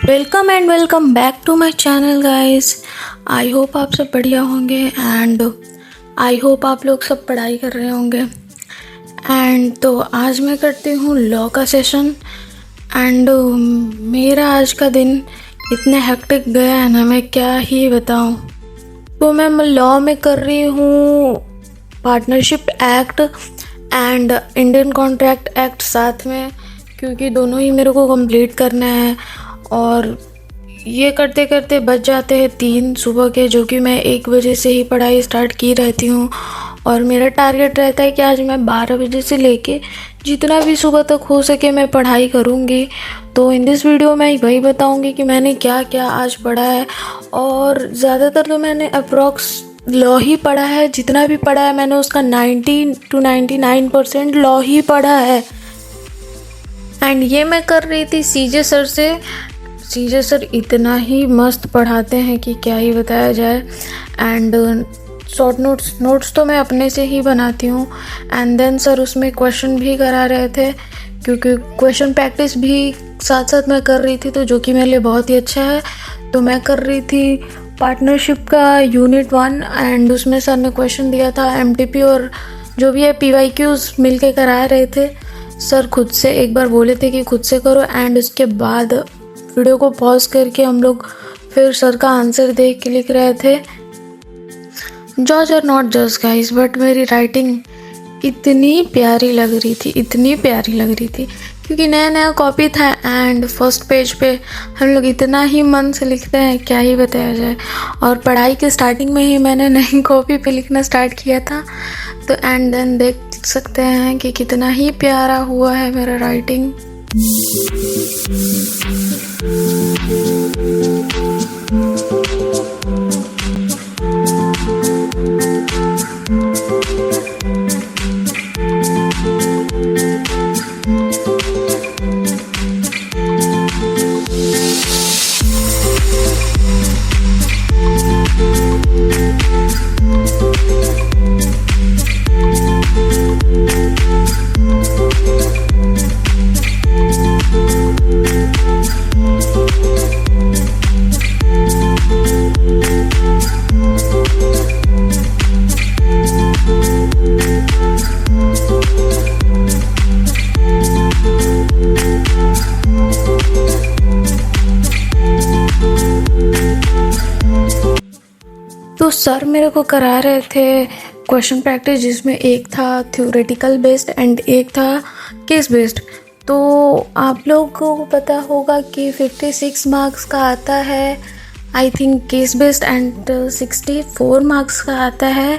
Welcome and welcome back to my channel guys. I hope आप सब बढ़िया होंगे एंड आई होप आप लोग सब पढ़ाई कर रहे होंगे। एंड तो आज मैं करती हूँ लॉ का सेशन एंड मेरा आज का दिन इतने हेक्टिक गया है ना, मैं क्या ही बताऊँ। तो मैं लॉ में कर रही हूँ partnership act and Indian contract act साथ में, क्योंकि दोनों ही मेरे को कंप्लीट करना है। और ये करते करते बज जाते हैं 3 सुबह के, जो कि मैं 1 बजे से ही पढ़ाई स्टार्ट की रहती हूँ। और मेरा टारगेट रहता है कि आज मैं 12 बजे से लेके जितना भी सुबह तक हो सके मैं पढ़ाई करूँगी। तो इन दिस वीडियो मैं वही बताऊँगी कि मैंने क्या क्या आज पढ़ा है। और ज़्यादातर तो मैंने अप्रॉक्स लॉ ही पढ़ा है। जितना भी पढ़ा है मैंने उसका 90 to 99% लॉ ही पढ़ा है। एंड ये मैं कर रही थी सीजे सर से। सीजे सर इतना ही मस्त पढ़ाते हैं कि क्या ही बताया जाए। एंड शॉर्ट नोट्स तो मैं अपने से ही बनाती हूँ। एंड देन सर उसमें क्वेश्चन भी करा रहे थे, क्योंकि क्वेश्चन प्रैक्टिस भी साथ साथ मैं कर रही थी, तो जो कि मेरे लिए बहुत ही अच्छा है। तो मैं कर रही थी पार्टनरशिप का यूनिट 1 एंड उसमें सर ने क्वेश्चन दिया था एमटीपी और जो भी है पीवाईक्यूज मिल के करा रहे थे। सर खुद से एक बार बोले थे कि खुद से करो एंड उसके बाद वीडियो को पॉज करके हम लोग फिर सर का आंसर देख के लिख रहे थे। जज और नॉट जज गाइस, बट मेरी राइटिंग इतनी प्यारी लग रही थी, क्योंकि नया नया कॉपी था एंड फर्स्ट पेज पे हम लोग इतना ही मन से लिखते हैं, क्या ही बताया जाए। और पढ़ाई के स्टार्टिंग में ही मैंने नई कॉपी पे लिखना स्टार्ट किया था। तो एंड देन देख सकते हैं कि कितना ही प्यारा हुआ है मेरा राइटिंग। तो सर मेरे को करा रहे थे क्वेश्चन प्रैक्टिस, जिसमें एक था थ्योरेटिकल बेस्ड एंड एक था केस बेस्ड। तो आप लोगों को पता होगा कि 56 मार्क्स का आता है I think case based and 64 marks का आता है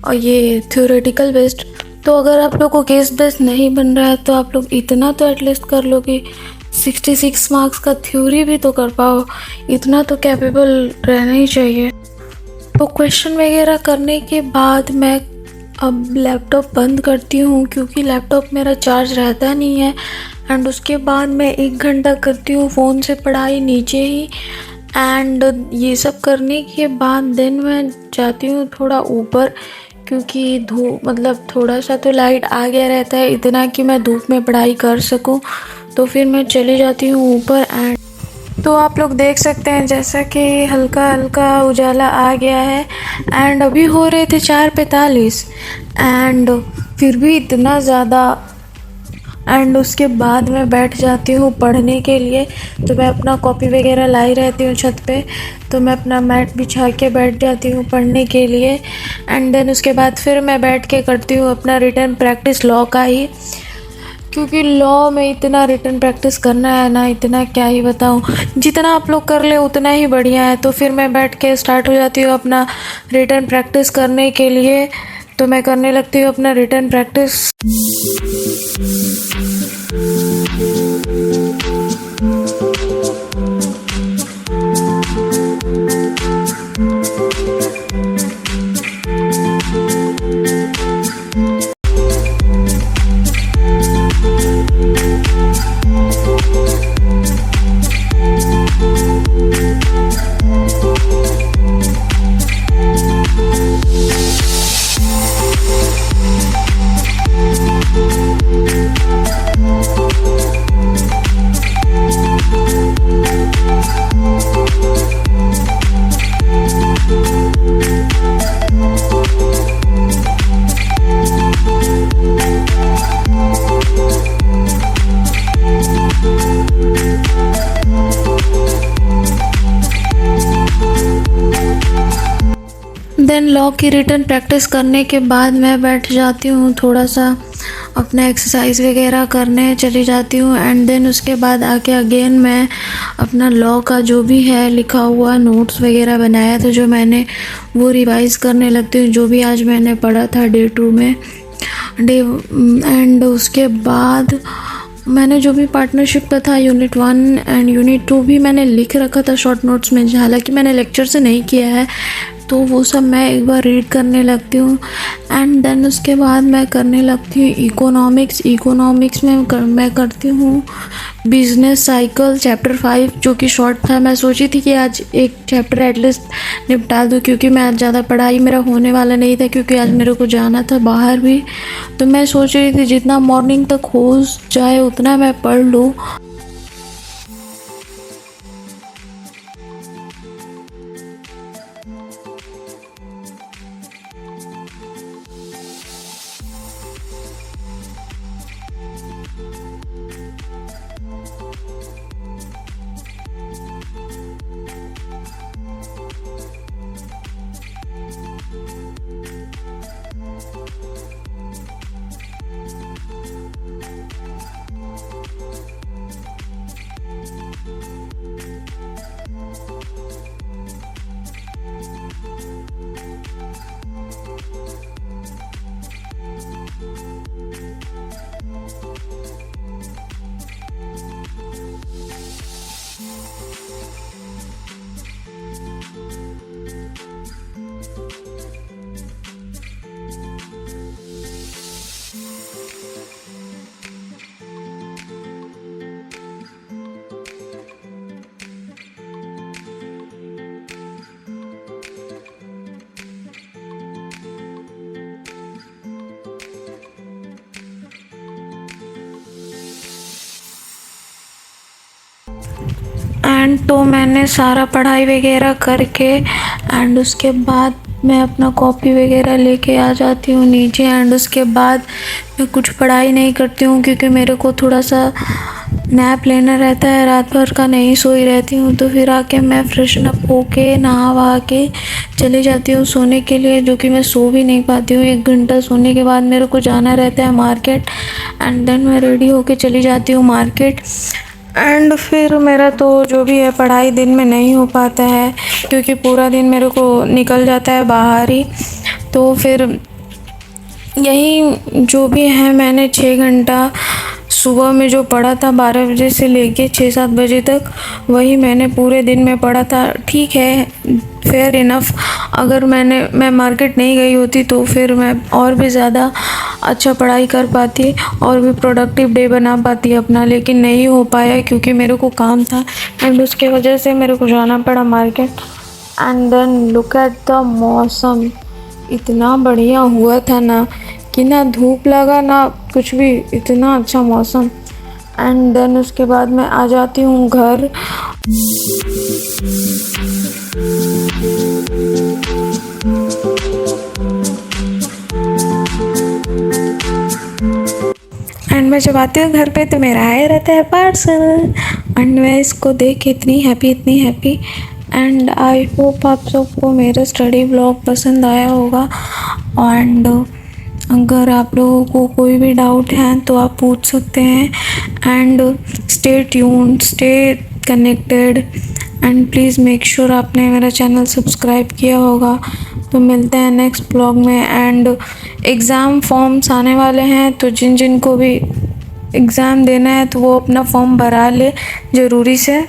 और ये थ्योरेटिकल बेस्ड। तो अगर आप लोग को केस बेस्ड नहीं बन रहा है तो आप लोग इतना तो एटलीस्ट कर लो कि 66 मार्क्स का थ्योरी भी तो कर पाओ। इतना तो कैपेबल रहना ही चाहिए। तो क्वेश्चन वगैरह करने के बाद मैं अब लैपटॉप बंद करती हूँ, क्योंकि लैपटॉप मेरा चार्ज रहता नहीं है। एंड उसके बाद मैं 1 घंटा करती हूँ फ़ोन से पढ़ाई नीचे ही। एंड ये सब करने के बाद देन मैं जाती हूँ थोड़ा ऊपर, क्योंकि धूप थोड़ा सा तो लाइट आ गया रहता है, इतना कि मैं धूप में पढ़ाई कर सकूँ। तो फिर मैं चली जाती हूँ ऊपर। एंड तो आप लोग देख सकते हैं जैसा कि हल्का हल्का उजाला आ गया है एंड अभी हो रहे थे 4:45 एंड फिर भी इतना ज़्यादा। एंड उसके बाद मैं बैठ जाती हूँ पढ़ने के लिए। तो मैं अपना कॉपी वगैरह लाई रहती हूँ छत पे, तो मैं अपना मैट बिछा के बैठ जाती हूँ पढ़ने के लिए। एंड देन उसके बाद फिर मैं बैठ के करती हूँ अपना रिटन प्रैक्टिस लॉ का ही, क्योंकि लॉ में इतना रिटन प्रैक्टिस करना है ना, इतना क्या ही बताऊँ। जितना आप लोग कर ले उतना ही बढ़िया है। तो फिर मैं बैठ के स्टार्ट हो जाती हूँ अपना रिटन प्रैक्टिस करने के लिए। तो मैं करने लगती हूँ अपना रिटन प्रैक्टिस। देन लॉ की रिटन प्रैक्टिस करने के बाद मैं बैठ जाती हूँ, थोड़ा सा अपना एक्सरसाइज वगैरह करने चली जाती हूँ। एंड देन उसके बाद आके अगेन मैं अपना लॉ का जो भी है लिखा हुआ नोट्स वगैरह बनाया था जो मैंने, वो रिवाइज़ करने लगती हूँ, जो भी आज मैंने पढ़ा था डे 2 में एंड उसके बाद मैंने जो भी पार्टनरशिप का था यूनिट 1 एंड यूनिट 2 भी मैंने लिख रखा था शॉर्ट नोट्स में, हालांकि मैंने लेक्चर से नहीं किया है, तो वो सब मैं एक बार रीड करने लगती हूँ। एंड देन उसके बाद मैं करने लगती हूँ इकोनॉमिक्स में मैं करती हूँ बिजनेस साइकिल चैप्टर 5 जो कि शॉर्ट था। मैं सोची थी कि आज एक चैप्टर एटलीस्ट निपटा दूँ, क्योंकि मैं आज ज़्यादा पढ़ाई मेरा होने वाला नहीं था, क्योंकि आज मेरे को जाना था बाहर भी। तो मैं सोच रही थी जितना मॉर्निंग तक हो जाए उतना मैं पढ़ लूँ। एंड तो मैंने सारा पढ़ाई वगैरह करके एंड उसके बाद मैं अपना कॉपी वगैरह लेके आ जाती हूँ नीचे। एंड उसके बाद मैं कुछ पढ़ाई नहीं करती हूँ, क्योंकि मेरे को थोड़ा सा नैप लेना रहता है, रात भर का नहीं सोई रहती हूँ। तो फिर आके मैं फ्रेशन अप होके नहा वहा के चली जाती हूँ सोने के लिए, जो कि मैं सो भी नहीं पाती हूँ। 1 घंटा सोने के बाद मेरे को जाना रहता है मार्केट एंड देन मैं रेडी होके चली जाती हूँ मार्केट। एंड फिर मेरा तो जो भी है पढ़ाई दिन में नहीं हो पाता है, क्योंकि पूरा दिन मेरे को निकल जाता है बाहर ही। तो फिर यही जो भी है मैंने 6 घंटा सुबह में जो पढ़ा था 12 बजे से लेके 6-7 बजे तक, वही मैंने पूरे दिन में पढ़ा था। ठीक है, फेयर इनफ। अगर मैं मार्केट नहीं गई होती तो फिर मैं और भी ज़्यादा अच्छा पढ़ाई कर पाती और भी प्रोडक्टिव डे बना पाती अपना, लेकिन नहीं हो पाया क्योंकि मेरे को काम था एंड उसके वजह से मेरे को जाना पड़ा market. And then look at the मौसम, इतना बढ़िया हुआ था ना कि ना धूप लगा ना कुछ भी, इतना अच्छा मौसम। एंड देन उसके बाद मैं आ जाती हूँ घर। एंड मैं जब आती हूँ घर पे तो मेरा आया रहता है पार्सल एंड मैं इसको देख के इतनी हैप्पी। एंड आई होप आप सबको मेरा स्टडी ब्लॉग पसंद आया होगा। एंड अगर आप लोगों को कोई भी डाउट है तो आप पूछ सकते हैं। And stay tuned, stay connected and please make sure आपने मेरा चैनल सब्सक्राइब किया होगा। तो मिलते हैं नेक्स्ट ब्लॉग में। एंड एग्ज़ाम फॉर्म्स आने वाले हैं, तो जिनको भी एग्ज़ाम देना है तो वो अपना फॉर्म भरा ले ज़रूरी से।